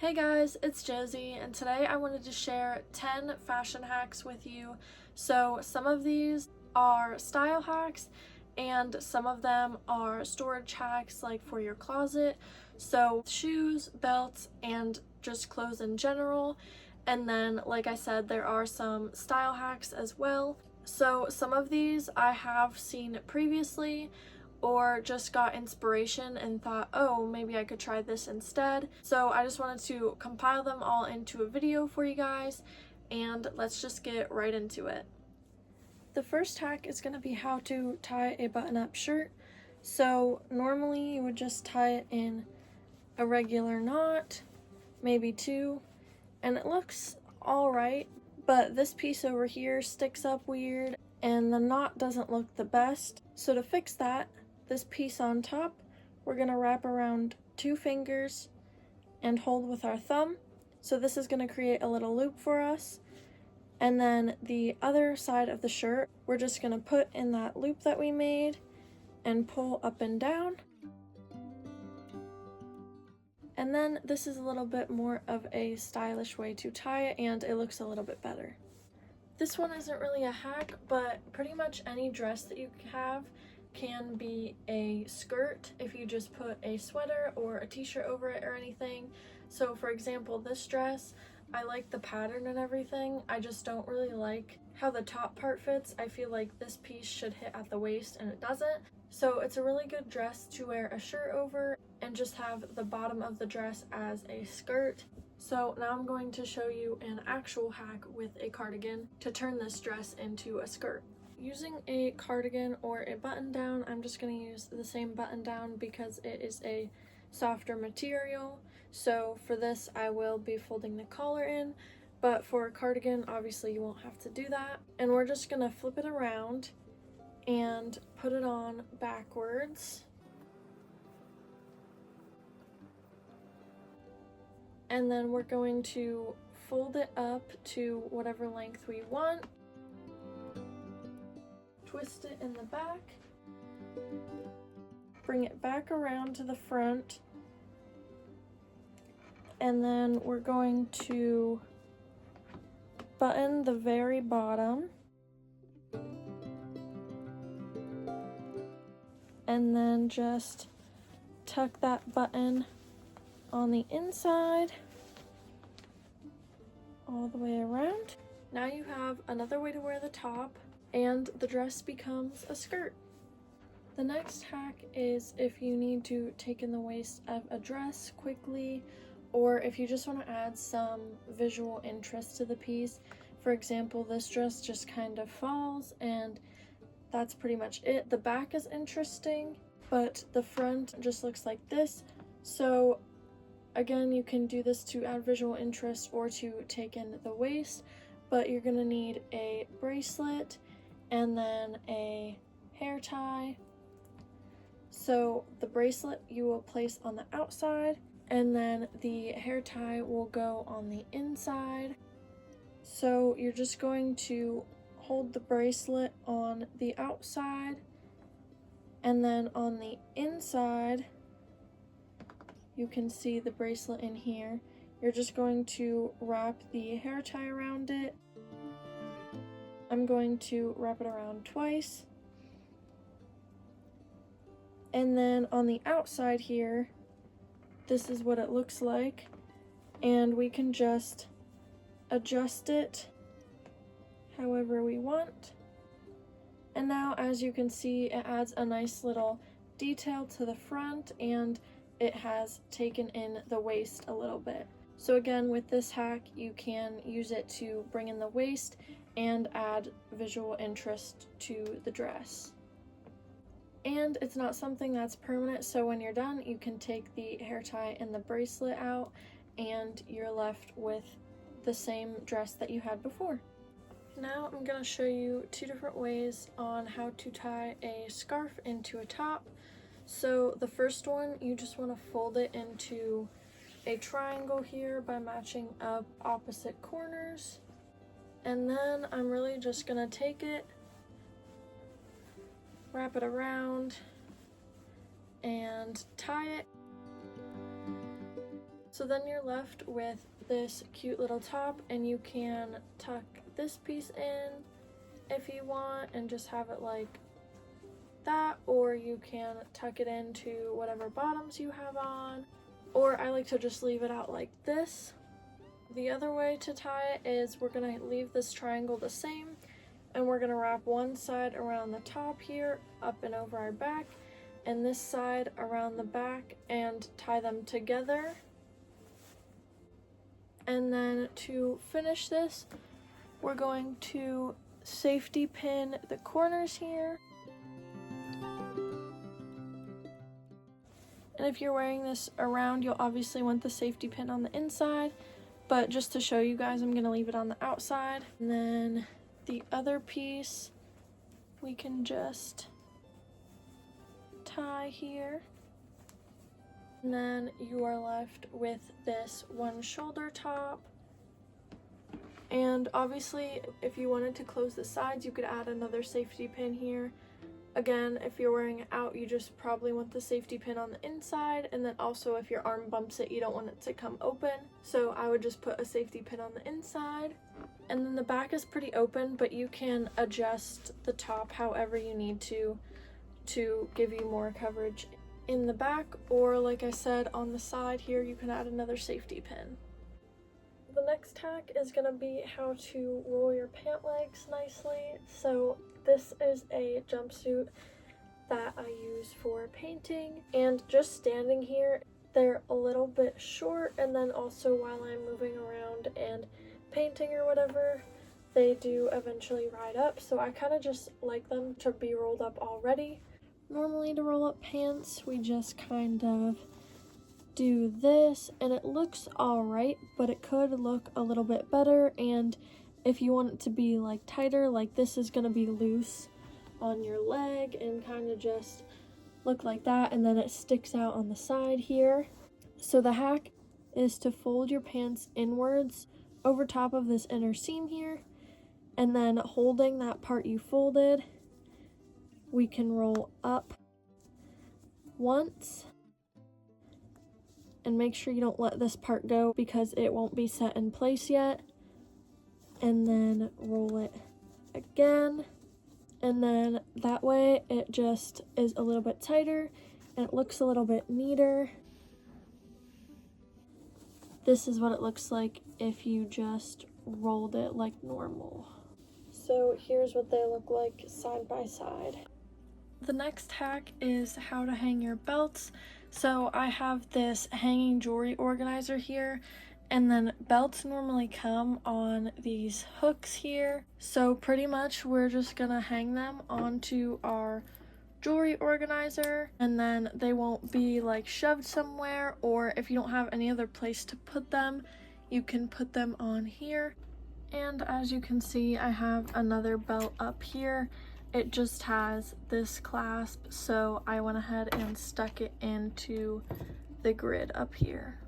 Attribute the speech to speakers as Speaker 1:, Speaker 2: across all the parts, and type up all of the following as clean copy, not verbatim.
Speaker 1: Hey guys, it's Josie, and today I wanted to share 10 fashion hacks with you. So some of these are style hacks and some of them are storage hacks like for your closet. So shoes, belts, and just clothes in general. And then, like I said, there are some style hacks as well. So some of these I have seen previously or just got inspiration and thought, oh, maybe I could try this instead. So I just wanted to compile them all into a video for you guys, and let's just get right into it. The first hack is going to be how to tie a button-up shirt. So normally you would just tie it in a regular knot, maybe two, and it looks alright, but this piece over here sticks up weird and the knot doesn't look the best. So to fix that, this piece on top, we're going to wrap around 2 fingers and hold with our thumb. So this is going to create a little loop for us. And then the other side of the shirt, we're just going to put in that loop that we made and pull up and down. And then this is a little bit more of a stylish way to tie it, and it looks a little bit better. This one isn't really a hack, but pretty much any dress that you have can be a skirt if you just put a sweater or a t-shirt over it or anything. So for example, this dress, I like the pattern and everything, I just don't really like how the top part fits. I feel like this piece should hit at the waist and it doesn't. So it's a really good dress to wear a shirt over and just have the bottom of the dress as a skirt. So now I'm going to show you an actual hack with a cardigan to turn this dress into a skirt. Using a cardigan or a button down, I'm just going to use the same button down because it is a softer material. So for this I will be folding the collar in, but for a cardigan obviously you won't have to do that. And we're just going to flip it around and put it on backwards. And then we're going to fold it up to whatever length we want. Twist it in the back, bring it back around to the front, and then we're going to button the very bottom, and then just tuck that button on the inside all the way around. Now you have another way to wear the top, and the dress becomes a skirt. The next hack is if you need to take in the waist of a dress quickly, or if you just want to add some visual interest to the piece. For example, this dress just kind of falls and that's pretty much it. The back is interesting, but the front just looks like this. So again, you can do this to add visual interest or to take in the waist, but you're going to need a bracelet and then a hair tie. So the bracelet you will place on the outside, and then the hair tie will go on the inside. So you're just going to hold the bracelet on the outside, and then on the inside you can see the bracelet in here. You're just going to wrap the hair tie around it. I'm going to wrap it around twice. And then on the outside here, this is what it looks like. And we can just adjust it however we want. And now, as you can see, it adds a nice little detail to the front, and it has taken in the waist a little bit. So again, with this hack, you can use it to bring in the waist and add visual interest to the dress. And it's not something that's permanent, so when you're done, you can take the hair tie and the bracelet out, and you're left with the same dress that you had before. Now I'm going to show you 2 different ways on how to tie a scarf into a top. So the first one, you just want to fold it into a triangle here by matching up opposite corners. And then I'm really just going to take it, wrap it around, and tie it. So then you're left with this cute little top, and you can tuck this piece in if you want and just have it like that, or you can tuck it into whatever bottoms you have on, or I like to just leave it out like this. The other way to tie it is we're going to leave this triangle the same, and we're going to wrap one side around the top here, up and over our back, and this side around the back, and tie them together. And then to finish this, we're going to safety pin the corners here. And if you're wearing this around, you'll obviously want the safety pin on the inside, but just to show you guys, I'm going to leave it on the outside. And then the other piece, we can just tie here. And then you are left with this one shoulder top. And obviously, if you wanted to close the sides, you could add another safety pin here. Again, if you're wearing it out, you just probably want the safety pin on the inside, and then also if your arm bumps it, you don't want it to come open. So I would just put a safety pin on the inside. And then the back is pretty open, but you can adjust the top however you need to give you more coverage in the back, or like I said, on the side here, you can add another safety pin. The next hack is going to be how to roll your pant legs nicely. So this is a jumpsuit that I use for painting, and just standing here, they're a little bit short, and then also while I'm moving around and painting or whatever, they do eventually ride up, so I kind of just like them to be rolled up already. Normally to roll up pants, we just kind of do this, and it looks alright, but it could look a little bit better. And if you want it to be like tighter, like this is going to be loose on your leg and kind of just look like that, and then it sticks out on the side here. So the hack is to fold your pants inwards over top of this inner seam here, and then holding that part you folded, we can roll up once. And make sure you don't let this part go because it won't be set in place yet. And then roll it again. And then that way it just is a little bit tighter and it looks a little bit neater. This is what it looks like if you just rolled it like normal. So here's what they look like side by side. The next hack is how to hang your belts. So I have this hanging jewelry organizer here, and then belts normally come on these hooks here. So pretty much we're just gonna hang them onto our jewelry organizer, and then they won't be like shoved somewhere, or if you don't have any other place to put them, you can put them on here. And as you can see, I have another belt up here. It just has this clasp, so I went ahead and stuck it into the grid up here.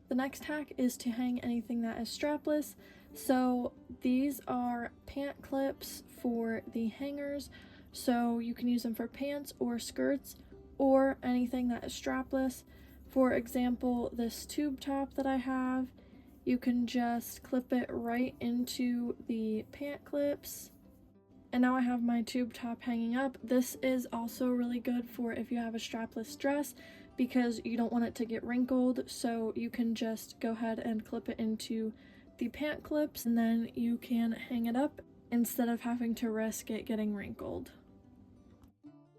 Speaker 1: The next hack is to hang anything that is strapless. So these are pant clips for the hangers, so you can use them for pants or skirts or anything that is strapless. For example, this tube top that I have, you can just clip it right into the pant clips. And now I have my tube top hanging up. This is also really good for if you have a strapless dress because you don't want it to get wrinkled, so you can just go ahead and clip it into the pant clips, and then you can hang it up instead of having to risk it getting wrinkled.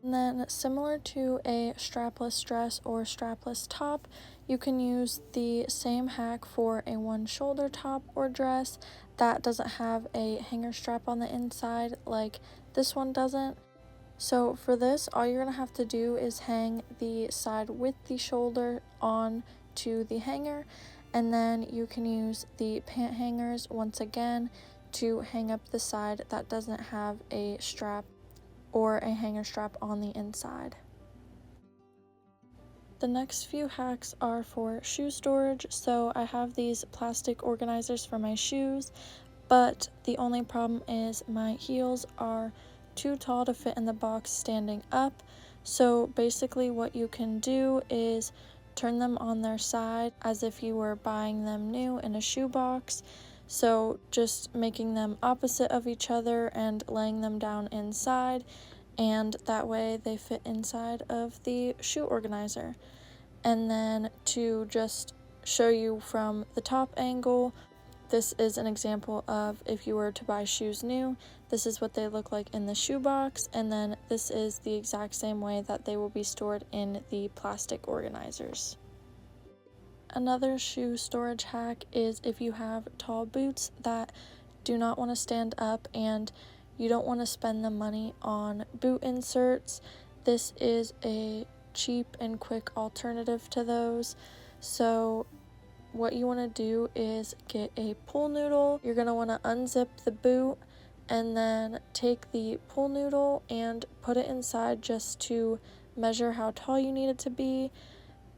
Speaker 1: And then similar to a strapless dress or strapless top, you can use the same hack for a one shoulder top or dress that doesn't have a hanger strap on the inside like this one doesn't. So for this, all you're going to have to do is hang the side with the shoulder on to the hanger, and then you can use the pant hangers once again to hang up the side that doesn't have a strap or a hanger strap on the inside. The next few hacks are for shoe storage. So I have these plastic organizers for my shoes, but the only problem is my heels are too tall to fit in the box standing up. So basically what you can do is turn them on their side as if you were buying them new in a shoebox. So just making them opposite of each other and laying them down inside, and that way they fit inside of the shoe organizer. And then to just show you from the top angle, this is an example of if you were to buy shoes new, this is what they look like in the shoebox, and then this is the exact same way that they will be stored in the plastic organizers. Another shoe storage hack is if you have tall boots that do not want to stand up and you don't want to spend the money on boot inserts, this is a cheap and quick alternative to those. So what you want to do is get a pool noodle. You're going to want to unzip the boot and then take the pool noodle and put it inside just to measure how tall you need it to be.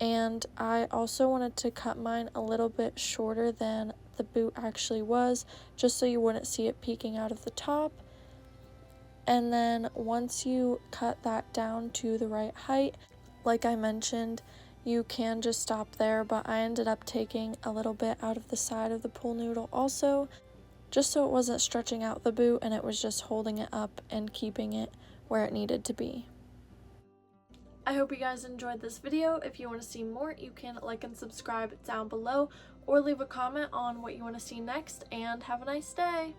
Speaker 1: And I also wanted to cut mine a little bit shorter than the boot actually was, just so you wouldn't see it peeking out of the top. And then once you cut that down to the right height, like I mentioned, you can just stop there, but I ended up taking a little bit out of the side of the pool noodle also, just so it wasn't stretching out the boot and it was just holding it up and keeping it where it needed to be. I hope you guys enjoyed this video. If you want to see more, you can like and subscribe down below or leave a comment on what you want to see next, and have a nice day!